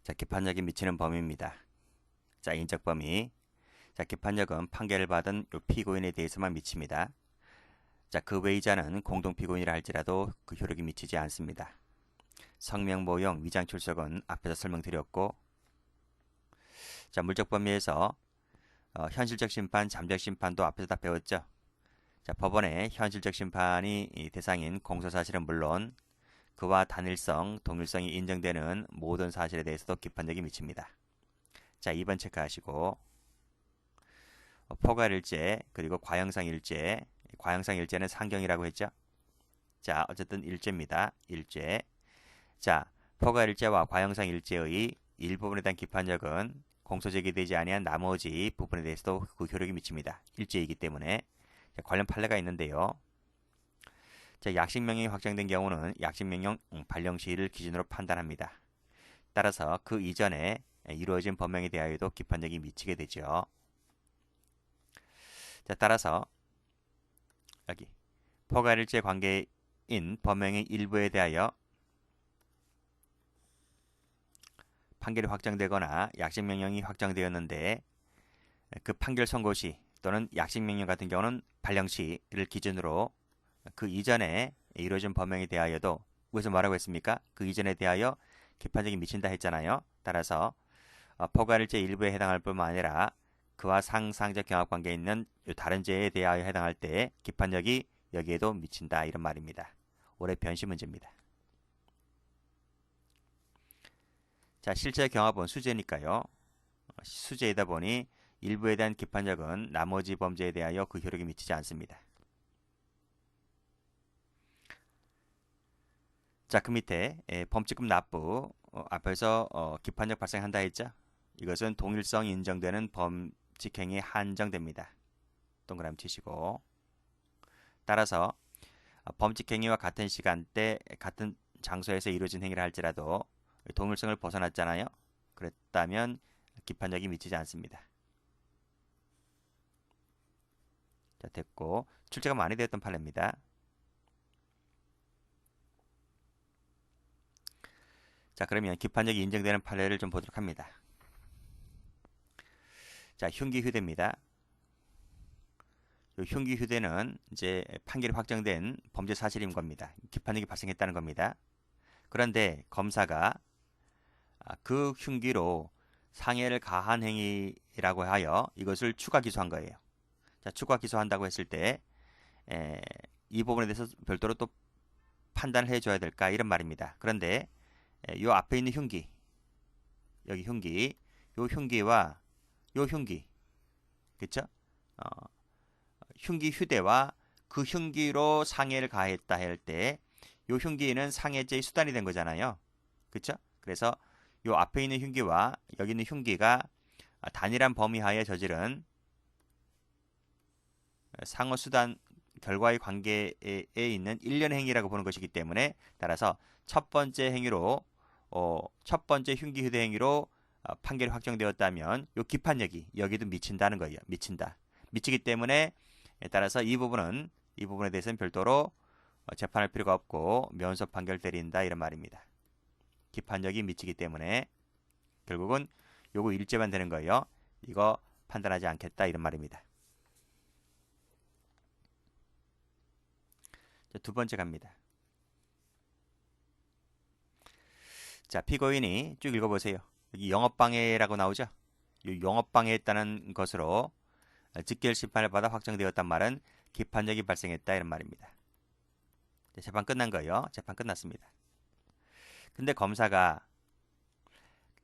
자, 기판력이 미치는 범위입니다. 자, 인적 범위. 자, 기판력은 판결을 받은 요 피고인에 대해서만 미칩니다. 자, 그 외의자는 공동 피고인이라 할지라도 그 효력이 미치지 않습니다. 성명 모형, 위장 출석은 앞에서 설명드렸고, 자, 물적 범위에서 현실적 심판, 잠적 심판도 앞에서 다 배웠죠. 자, 법원의 현실적 심판이 대상인 공소사실은 물론 그와 단일성, 동일성이 인정되는 모든 사실에 대해서도 기판력이 미칩니다. 자, 2번 체크하시고 포괄일제 그리고 과형상일제, 과형상일제는 상경이라고 했죠. 자, 어쨌든 일제입니다. 일제. 자, 포괄일제와 과형상일제의 일부분에 대한 기판력은 공소 제기되지 아니한 나머지 부분에 대해서도 그 효력이 미칩니다. 일제이기 때문에. 자, 관련 판례가 있는데요. 자, 약식명령이 확정된 경우는 약식명령 발령 시일을 기준으로 판단합니다. 따라서 그 이전에 이루어진 법명에 대하여도 기판력이 미치게 되죠. 자, 따라서 여기 포괄일제 관계인 법명의 일부에 대하여 판결이 확정되거나 약식명령이 확정되었는데 그 판결 선고 시 또는 약식명령 같은 경우는 발령 시를 기준으로 그 이전에 이루어진 법명에 대하여도 여기서 뭐라고 했습니까? 그 이전에 대하여 기판력이 미친다 했잖아요. 따라서 포괄일제 일부에 해당할 뿐만 아니라 그와 상상적 경합관계에 있는 다른 죄에 대하여 해당할 때 기판력이 여기에도 미친다 이런 말입니다. 올해 변시 문제입니다. 자, 실제 경합은 수재니까요. 수재이다 보니 일부에 대한 기판력은 나머지 범죄에 대하여 그 효력이 미치지 않습니다. 자, 그 밑에 범칙금 납부 앞에서 기판력 발생한다 했죠. 이것은 동일성이 인정되는 범칙행위에 한정됩니다. 동그라미 치시고 따라서 범칙행위와 같은 시간대 같은 장소에서 이루어진 행위를 할지라도 동일성을 벗어났잖아요. 그랬다면 기판력이 미치지 않습니다. 자, 됐고 출제가 많이 되었던 판례입니다. 자, 그러면 기판력이 인정되는 판례를 좀 보도록 합니다. 자, 흉기 휴대입니다. 흉기 휴대는 이제 판결이 확정된 범죄 사실인 겁니다. 기판력이 발생했다는 겁니다. 그런데 검사가 그 흉기로 상해를 가한 행위라고 하여 이것을 추가 기소한 거예요. 자, 추가 기소한다고 했을 때 이 부분에 대해서 별도로 또 판단을 해줘야 될까 이런 말입니다. 그런데 요 앞에 있는 흉기, 여기 흉기, 요 흉기와 요 흉기, 그쵸? 흉기 휴대와 그 흉기로 상해를 가했다 할 때 요 흉기는 상해죄의 수단이 된 거잖아요. 그쵸? 그래서 요 앞에 있는 흉기와 여기 있는 흉기가 단일한 범위 하에 저지른 상호수단 결과의 관계에 있는 일련의 행위라고 보는 것이기 때문에 따라서 첫 번째 행위로 첫 번째 흉기 휴대 행위로 판결이 확정되었다면 요 기판력이 여기도 미친다는 거예요. 미친다. 미치기 때문에 따라서 이 부분에 대해서는 별도로 재판할 필요가 없고 면소 판결 때린다 이런 말입니다. 기판력이 미치기 때문에 결국은 요거 일제만 되는 거예요. 이거 판단하지 않겠다 이런 말입니다. 자, 두 번째 갑니다. 자, 피고인이 쭉 읽어보세요. 여기 영업방해라고 나오죠. 이 영업방해했다는 것으로 직결 심판을 받아 확정되었단 말은 기판력이 발생했다 이런 말입니다. 자, 재판 끝난 거예요. 재판 끝났습니다. 근데 검사가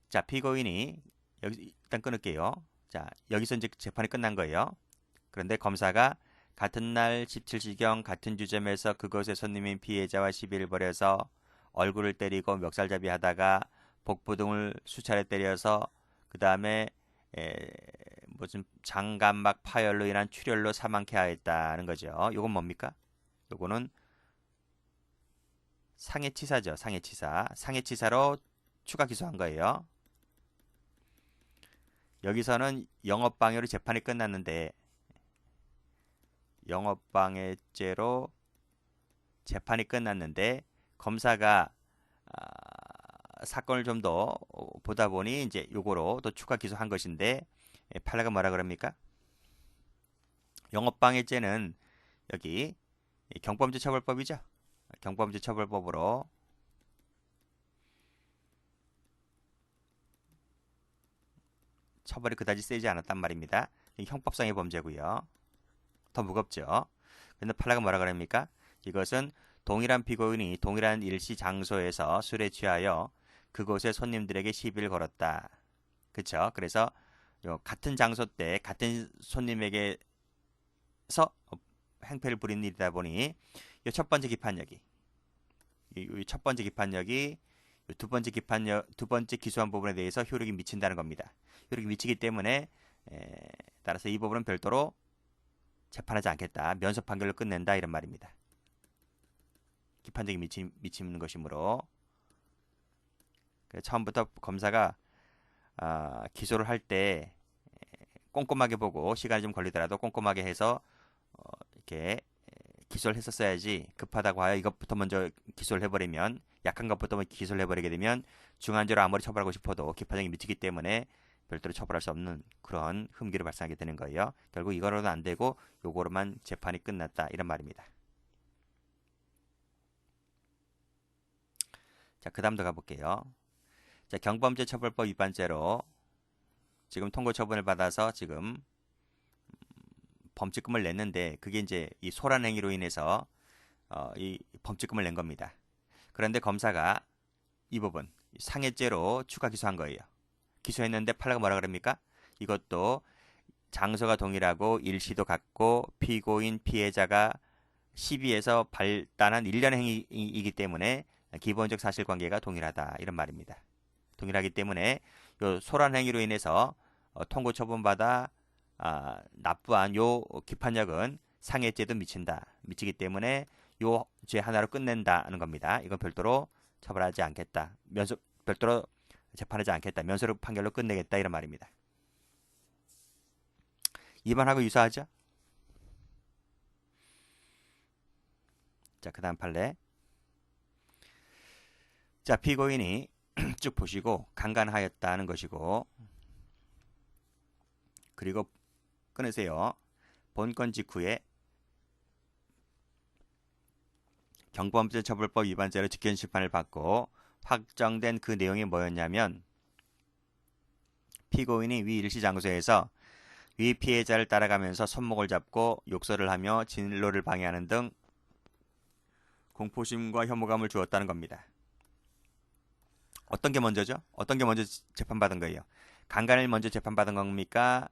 자, 피고인이 여기 일단 끊을게요. 자, 여기서 이제 재판이 끝난 거예요. 그런데 검사가 같은 날 17시경 같은 주점에서 그곳의 손님인 피해자와 시비를 벌여서 얼굴을 때리고 멱살잡이 하다가 복부 등을 수차례 때려서 그 다음에 무슨 장감막 파열로 인한 출혈로 사망케 하였다는 거죠. 요건 뭡니까? 요거는 상해치사죠. 상해치사. 상해치사로 추가 기소한 거예요. 여기서는 영업방해로 재판이 끝났는데 영업방해죄로 재판이 끝났는데 검사가 사건을 좀 더 보다 보니 이제 요거로 또 추가 기소한 것인데 판례가 뭐라 그럽니까? 영업방해죄는 여기 경범죄처벌법이죠. 경범죄처벌법으로 처벌이 그다지 세지 않았단 말입니다. 형법상의 범죄고요. 더 무겁죠. 근데 판례가 뭐라 그럽니까? 이것은 동일한 피고인이 동일한 일시 장소에서 술에 취하여 그곳에 손님들에게 시비를 걸었다. 그쵸? 그래서 같은 장소 때 같은 손님에게서 행패를 부린 일이다 보니 이 첫 번째 기판력이 첫 번째 기판력이 두 번째 기소한 부분에 대해서 효력이 미친다는 겁니다. 효력이 미치기 때문에 따라서 이 부분은 별도로 재판하지 않겠다. 면소 판결로 끝낸다 이런 말입니다. 기판적인 미치는 것이므로 처음부터 검사가 기소를 할 때 꼼꼼하게 보고 시간이 좀 걸리더라도 꼼꼼하게 해서 이렇게 기소를 했었어야지 급하다고 하여 이것부터 먼저 기소를 해버리면 약한 것부터 먼저 기소를 해버리게 되면 중한죄로 아무리 처벌하고 싶어도 기판적인 미치기 때문에 별도로 처벌할 수 없는 그런 흠기를 발생하게 되는 거예요. 결국 이거로는 안 되고 요거로만 재판이 끝났다 이런 말입니다. 자, 그 다음 더 가볼게요. 자, 경범죄처벌법 위반죄로 지금 통고 처분을 받아서 지금 범칙금을 냈는데 그게 이제 이 소란 행위로 인해서 이 범칙금을 낸 겁니다. 그런데 검사가 이 부분 상해죄로 추가 기소한 거예요. 기소했는데 판례가 뭐라 그럽니까? 이것도 장소가 동일하고 일시도 같고 피고인 피해자가 시비에서 발단한 일련의 행위이기 때문에 기본적 사실관계가 동일하다 이런 말입니다. 동일하기 때문에 요 소란 행위로 인해서 통고 처분받아 납부한 요 기판력은 상해죄도 미치기 때문에 요 죄 하나로 끝낸다는 겁니다. 이건 별도로 처벌하지 않겠다. 별도로 재판하지 않겠다. 면소로 판결로 끝내겠다 이런 말입니다. 2번하고 유사하죠? 자, 그 다음 판례. 자, 피고인이 쭉 보시고 강간하였다는 것이고 그리고 끊으세요. 본건 직후에 경범죄처벌법 위반죄로 직권 심판을 받고 확정된 그 내용이 뭐였냐면 피고인이 위 일시 장소에서 위 피해자를 따라가면서 손목을 잡고 욕설을 하며 진로를 방해하는 등 공포심과 혐오감을 주었다는 겁니다. 어떤 게 먼저죠? 어떤 게 먼저 재판받은 거예요? 강간을 먼저 재판받은 겁니까?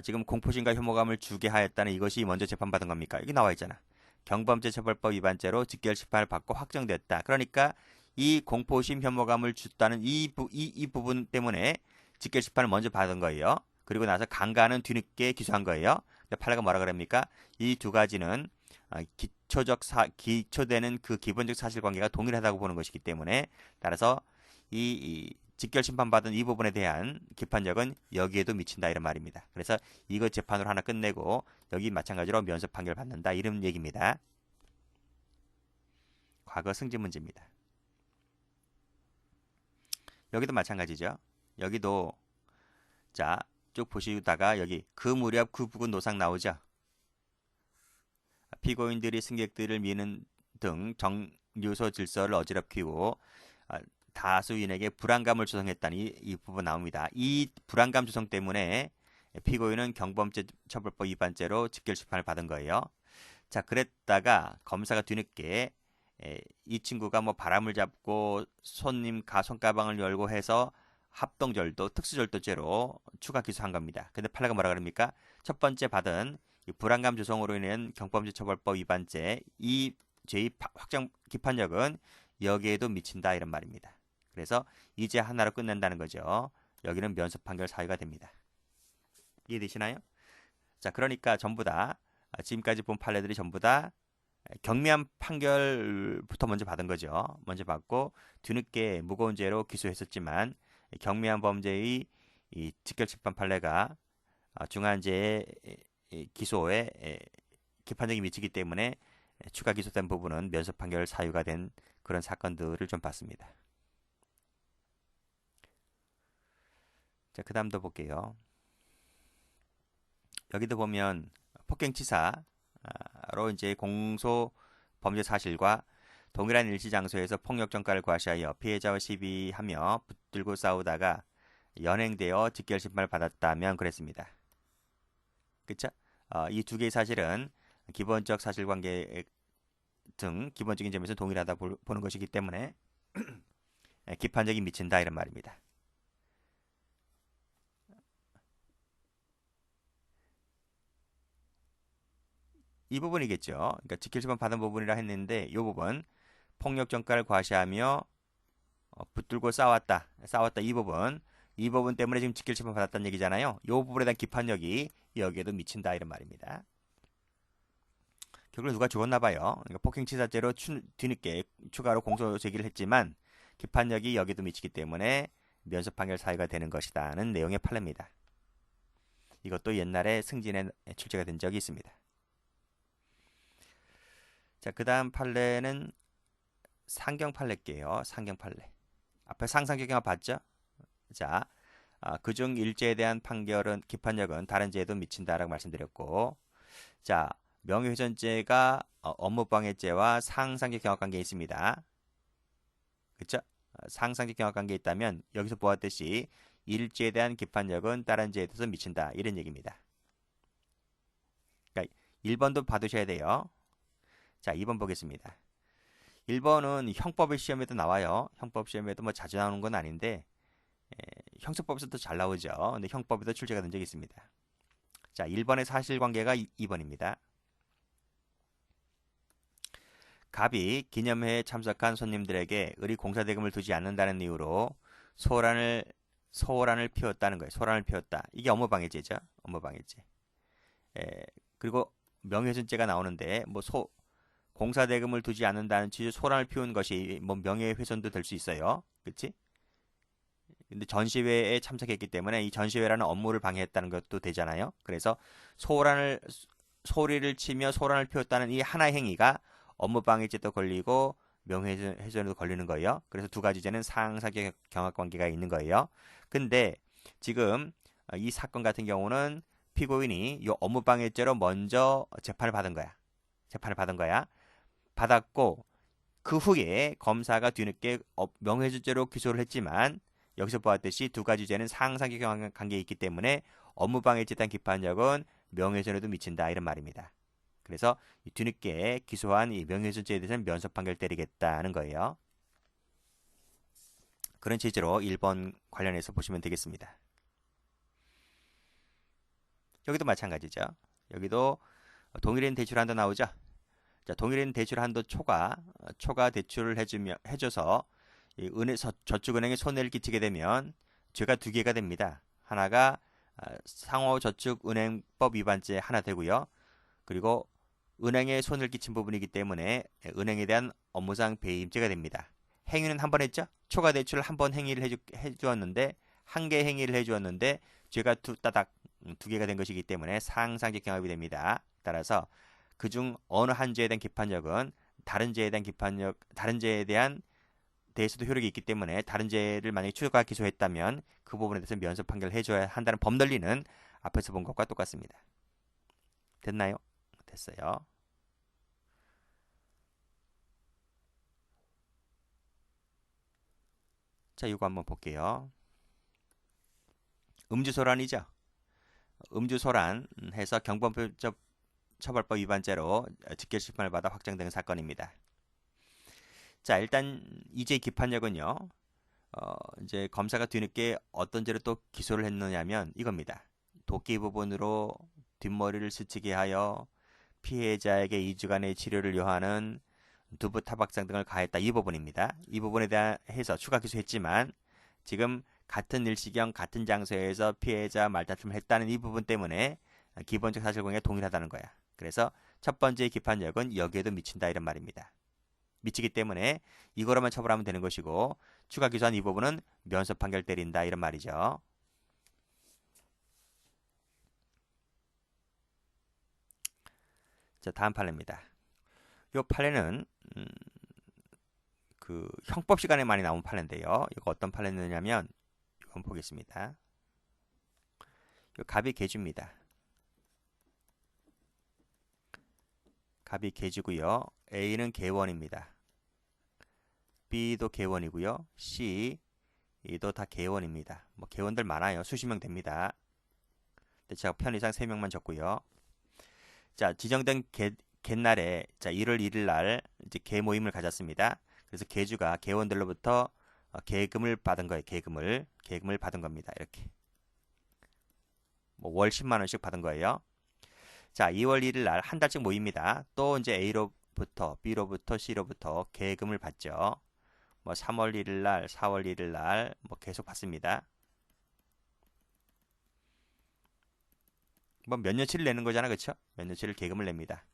지금 공포심과 혐오감을 주게 하였다는 이것이 먼저 재판받은 겁니까? 여기 나와 있잖아. 경범죄처벌법 위반죄로 직결 심판을 받고 확정됐다. 그러니까 이 공포심 혐오감을 줬다는 이 부분 때문에 직결 심판을 먼저 받은 거예요. 그리고 나서 강간은 뒤늦게 기소한 거예요. 근데 판례가 뭐라 그럽니까? 이 두 가지는 기초되는 그 기본적 사실관계가 동일하다고 보는 것이기 때문에 따라서 이 직결 심판받은 이 부분에 대한 기판력은 여기에도 미친다 이런 말입니다. 그래서 이거 재판으로 하나 끝내고 여기 마찬가지로 면소 판결 받는다 이런 얘기입니다. 과거 승진 문제입니다. 여기도 마찬가지죠. 여기도 자, 쭉 보시다가 여기 그 무렵 그 부근 노상 나오죠. 피고인들이 승객들을 미는 등 정류소 질서를 어지럽히고 다수인에게 불안감을 조성했다는 이 부분 나옵니다. 이 불안감 조성 때문에 피고인은 경범죄처벌법 위반죄로 직결심판을 받은 거예요. 자, 그랬다가 검사가 뒤늦게 이 친구가 뭐 바람을 잡고 손님 손가방을 열고 해서 합동절도 특수절도죄로 추가 기소한 겁니다. 근데 판례가 뭐라 그럽니까? 첫 번째 받은 이 불안감 조성으로 인한 경범죄처벌법 위반죄 이 죄의 확정 기판력은 여기에도 미친다 이런 말입니다. 그래서 이제 하나로 끝낸다는 거죠. 여기는 면소 판결 사유가 됩니다. 이해되시나요? 자, 그러니까 전부 다 지금까지 본 판례들이 전부 다 경미한 판결부터 먼저 받은 거죠. 먼저 받고 뒤늦게 무거운 죄로 기소했었지만 경미한 범죄의 이 직결심판 판례가 중한죄의 기소에 기판적이 미치기 때문에 추가 기소된 부분은 면소 판결 사유가 된 그런 사건들을 좀 봤습니다. 자, 그 다음도 볼게요. 여기도 보면 폭행치사로 이제 공소 범죄 사실과 동일한 일시 장소에서 폭력 전가를 과시하여 피해자와 시비하며 붙들고 싸우다가 연행되어 직결 심판을 받았다면 그랬습니다. 그쵸? 이 두 개의 사실은 기본적 사실관계 등 기본적인 점에서 동일하다 보는 것이기 때문에 기판적이 미친다 이런 말입니다. 이 부분이겠죠. 그러니까 직결심판 받은 부분이라 했는데 이 부분 폭력 전가를 과시하며 붙들고 싸웠다 이 부분 때문에 지금 직결심판 받았다는 얘기잖아요. 이 부분에 대한 기판력이 여기에도 미친다 이런 말입니다. 결국 누가 죽었나 봐요. 그러니까 폭행치사죄로 뒤늦게 추가로 공소 제기를 했지만 기판력이 여기도 미치기 때문에 면접 판결 사유가 되는 것이다는 내용의 판례입니다. 이것도 옛날에 승진에 출제가 된 적이 있습니다. 자, 그 다음 판례는 상경 판례게요. 상경 판례. 앞에 상상경화 봤죠? 자, 그중 일죄에 대한 판결은 기판력은 다른 죄에도 미친다라고 말씀드렸고, 자, 명예훼손죄가 업무방해죄와 상상적 경합관계에 있습니다. 그쵸? 상상적 경합관계에 있다면 여기서 보았듯이 일죄에 대한 기판력은 다른 죄에 대해서 미친다 이런 얘기입니다. 그러니까 1번도 받으셔야 돼요. 자, 2번 보겠습니다. 1번은 형법 시험에도 나와요. 형법 시험에도 뭐 자주 나오는 건 아닌데 형사법에서도 잘 나오죠. 근데 형법에도 출제가 된 적이 있습니다. 자, 1번의 사실관계가 2번입니다. 갑이 기념회에 참석한 손님들에게 의리 공사대금을 두지 않는다는 이유로 소란을 피웠다는 거예요. 소란을 피웠다. 이게 업무방해죄죠. 업무방해죄. 그리고 명예훼손죄가 나오는데 뭐 공사대금을 두지 않는다는 취지로 소란을 피운 것이 뭐 명예훼손도 될 수 있어요. 그렇지? 근데 전시회에 참석했기 때문에 이 전시회라는 업무를 방해했다는 것도 되잖아요. 그래서 소리를 치며 소란을 피웠다는 이 하나의 행위가 업무방해죄도 걸리고 명예훼손에도 걸리는 거예요. 그래서 두 가지 죄는 상사적 경합관계가 있는 거예요. 근데 지금 이 사건 같은 경우는 피고인이 이 업무방해죄로 먼저 재판을 받은 거야. 받았고 그 후에 검사가 뒤늦게 명예훼손죄로 기소를 했지만 여기서 보았듯이 두 가지 죄는 상사적 경합관계에 있기 때문에 업무방해죄에 대한 기판력은 명예훼손에도 미친다 이런 말입니다. 그래서 뒤늦게 기소한 이 명예훼손죄에 대해서는 면접 판결 때리겠다는 거예요. 그런 취지로 1번 관련해서 보시면 되겠습니다. 여기도 마찬가지죠. 여기도 동일인 대출 한도 나오죠. 자, 동일인 대출 한도 초과 대출을 해줘서 저축은행에 손해를 끼치게 되면 죄가 두 개가 됩니다. 하나가 상호저축은행법 위반죄 하나 되고요. 그리고 은행에 손을 끼친 부분이기 때문에 은행에 대한 업무상 배임죄가 됩니다. 행위는 한 번 했죠. 초과 대출을 한 번 행위를 해주었는데 한 개 행위를 해주었는데 죄가 두 개가 된 것이기 때문에 상상적 경합이 됩니다. 따라서 그중 어느 한 죄에 대한 기판력은 다른 죄에 대한 대해서도 효력이 있기 때문에 다른 죄를 만약에 추가 기소했다면 그 부분에 대해서 면접 판결을 해줘야 한다는 법 논리는 앞에서 본 것과 똑같습니다. 됐나요? 됐어요. 자, 이거 한번 볼게요. 음주소란이죠. 음주소란 해서 경범죄처벌법 위반죄로 직결 심판을 받아 확정된 사건입니다. 자, 일단 이제 기판력은요. 이제 검사가 뒤늦게 어떤 죄로 또 기소를 했느냐면 이겁니다. 도끼 부분으로 뒷머리를 스치게 하여 피해자에게 2주간의 치료를 요하는 두부 타박상 등을 가했다. 이 부분입니다. 이 부분에 대해서 추가 기소했지만 지금 같은 일시경 같은 장소에서 피해자 말다툼을 했다는 이 부분 때문에 기본적 사실관계가 동일하다는 거야. 그래서 첫 번째 기판력은 여기에도 미친다 이런 말입니다. 미치기 때문에 이거로만 처벌하면 되는 것이고 추가 기소한 이 부분은 면접 판결 때린다 이런 말이죠. 자, 다음 판례입니다. 이 판례는 그 형법 시간에 많이 나온 판례인데요. 이거 어떤 판례냐면 이건 보겠습니다. 갑이 계주입니다. 갑이 계주고요. A는 계원입니다. B도 계원이고요. C도 다 계원입니다. 뭐 계원들 많아요. 수십 명 됩니다. 근데 제가 편의상 3명만 적고요. 자, 지정된 갯날에 자 1월 1일 날 이제 개 모임을 가졌습니다. 그래서 계주가 계원들로부터 계금을 받은 거예요. 계금을 받은 겁니다. 이렇게 뭐 월 10만 원씩 받은 거예요. 자, 2월 1일 날 한 달씩 모입니다. 또 이제 A로부터 B로부터 C로부터 계금을 받죠. 뭐 3월 1일 날, 4월 1일 날 뭐 계속 받습니다. 뭐 몇 년치를 내는 거잖아, 그렇죠? 몇 년치를 계금을 냅니다.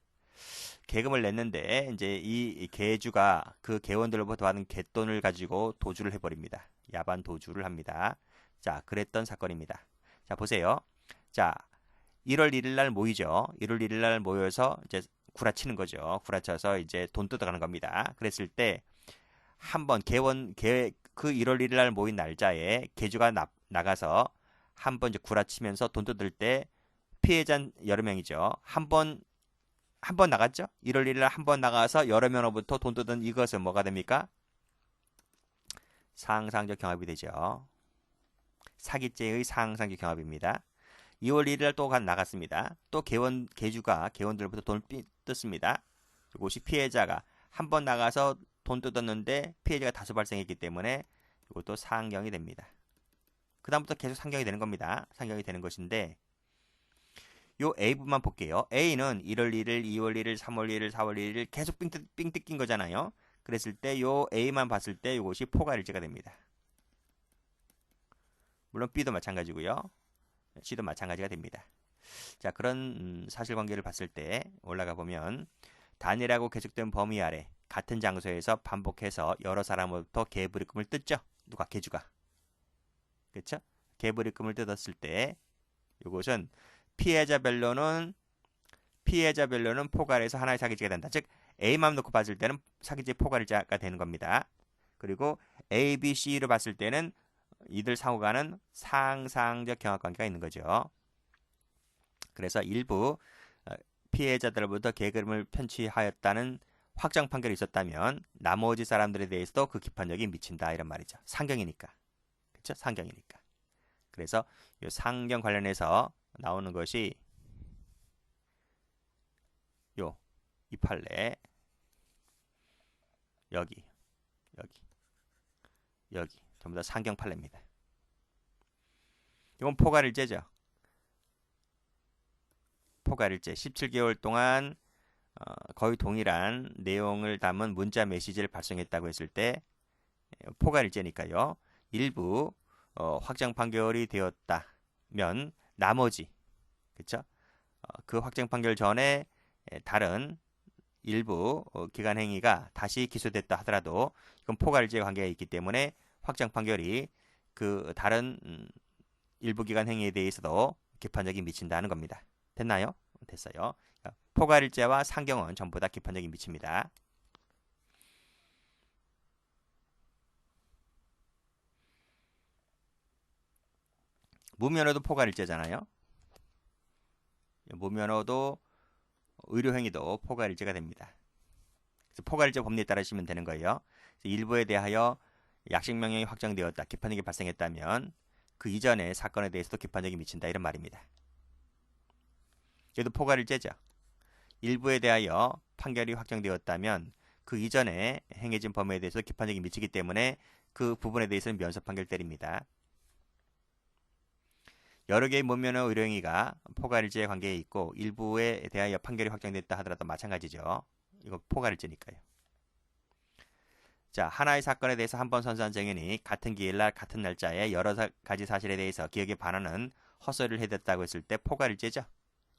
계금을 냈는데 이제 이 계주가 그 계원들로부터 받은 갯돈을 가지고 도주를 해버립니다. 야반 도주를 합니다. 자, 그랬던 사건입니다. 자, 보세요. 자, 1월 1일 날 모이죠. 1월 1일 날 모여서 이제 구라치는 거죠. 구라쳐서 이제 돈 뜯어가는 겁니다. 그랬을 때 한번 그 1월 1일 날 모인 날짜에 계주가 나가서 한번 이제 구라치면서 돈 뜯을 때 피해자는 여러 명이죠. 한 번 나갔죠? 1월 1일 날 한 번 나가서 여러 명으로부터 돈 뜯은 이것은 뭐가 됩니까? 상상적 경합이 되죠. 사기죄의 상상적 경합입니다. 2월 1일 날 또 나갔습니다. 또 계주가 계원들로부터 돈을 뜯습니다. 이것이 피해자가 한 번 나가서 돈 뜯었는데 피해자가 다수 발생했기 때문에 이것도 상경이 됩니다. 그 다음부터 계속 상경이 되는 겁니다. 상경이 되는 것인데 요 A부만 볼게요. A는 1월 1일, 2월 1일, 3월 1일, 4월 1일 계속 삥 뜯긴 거잖아요. 그랬을 때 요 A만 봤을 때 이것이 포괄일지가 됩니다. 물론 B도 마찬가지고요. C도 마찬가지가 됩니다. 자, 그런 사실관계를 봤을 때 올라가 보면 단일하고 계속된 범위 아래 같은 장소에서 반복해서 여러 사람으로부터 계부리금을 뜯죠. 누가? 계주가. 그렇죠? 계부리금을 뜯었을 때 이것은 피해자별로는 포괄해서 하나의 사기죄가 된다. 즉 A만 놓고 봤을 때는 사기죄 포괄자가 되는 겁니다. 그리고 A, B, C로 봤을 때는 이들 상호간은 상상적 경합관계가 있는 거죠. 그래서 일부 피해자들로부터 계금을 편취하였다는 확정 판결이 있었다면 나머지 사람들에 대해서도 그 기판력이 미친다 이런 말이죠. 상경이니까. 그렇죠? 상경이니까. 그래서 이 상경 관련해서 나오는 것이 이 판례 여기 전부 다 상경 판례입니다. 이건 포괄일죄죠. 포괄일죄 17개월 동안 거의 동일한 내용을 담은 문자 메시지를 발송했다고 했을 때 포괄일죄니까요. 일부 확정 판결이 되었다면 나머지 그렇죠? 그 확정 판결 전에 다른 일부 기간 행위가 다시 기소됐다 하더라도 이건 포괄일죄 관계가 있기 때문에 확정 판결이 그 다른 일부 기간 행위에 대해서도 기판적이 미친다는 겁니다. 됐나요? 됐어요. 포괄일죄와 상경은 전부 다 기판적이 미칩니다. 무면허도 포괄일죄잖아요. 무면허도 의료행위도 포괄일죄가 됩니다. 그래서 포괄일죄 법리에 따르시면 되는 거예요. 일부에 대하여 약식명령이 확정되었다. 기판적이 발생했다면 그 이전의 사건에 대해서도 기판적이 미친다. 이런 말입니다. 얘도 포괄일죄죠. 일부에 대하여 판결이 확정되었다면 그 이전에 행해진 범죄에 대해서 기판적이 미치기 때문에 그 부분에 대해서는 면소 판결 때립니다. 여러 개의 무면허 의료행위가 포괄일죄의 관계에 있고 일부에 대하여 판결이 확정됐다 하더라도 마찬가지죠. 이거 포괄일죄니까요. 자, 하나의 사건에 대해서 한 번 선서한 증인이 같은 기일날 같은 날짜에 여러 가지 사실에 대해서 기억에 반하는 헛소리를 해댔다고 했을 때 포괄일죄죠.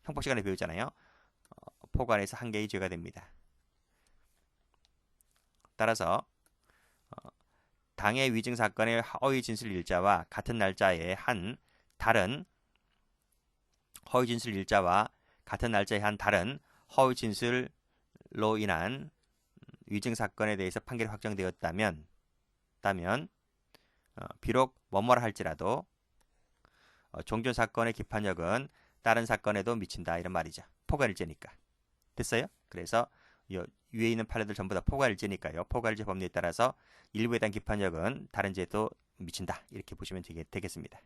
형법 시간에 배우잖아요. 포괄에서 한 개의 죄가 됩니다. 따라서 당해 위증 사건의 허위 진술 일자와 같은 날짜에 한 다른 허위 진술 일자와 같은 날짜에 한 다른 허위 진술로 인한 위증 사건에 대해서 판결이 확정되었다면 비록 뭐뭐라 할지라도 종전 사건의 기판력은 다른 사건에도 미친다 이런 말이죠. 포괄일제니까. 됐어요? 그래서 위에 있는 판례들 전부 다 포괄일제니까요. 포괄일제 법리에 따라서 일부에 대한 기판력은 다른 제도 미친다 이렇게 보시면 되겠습니다.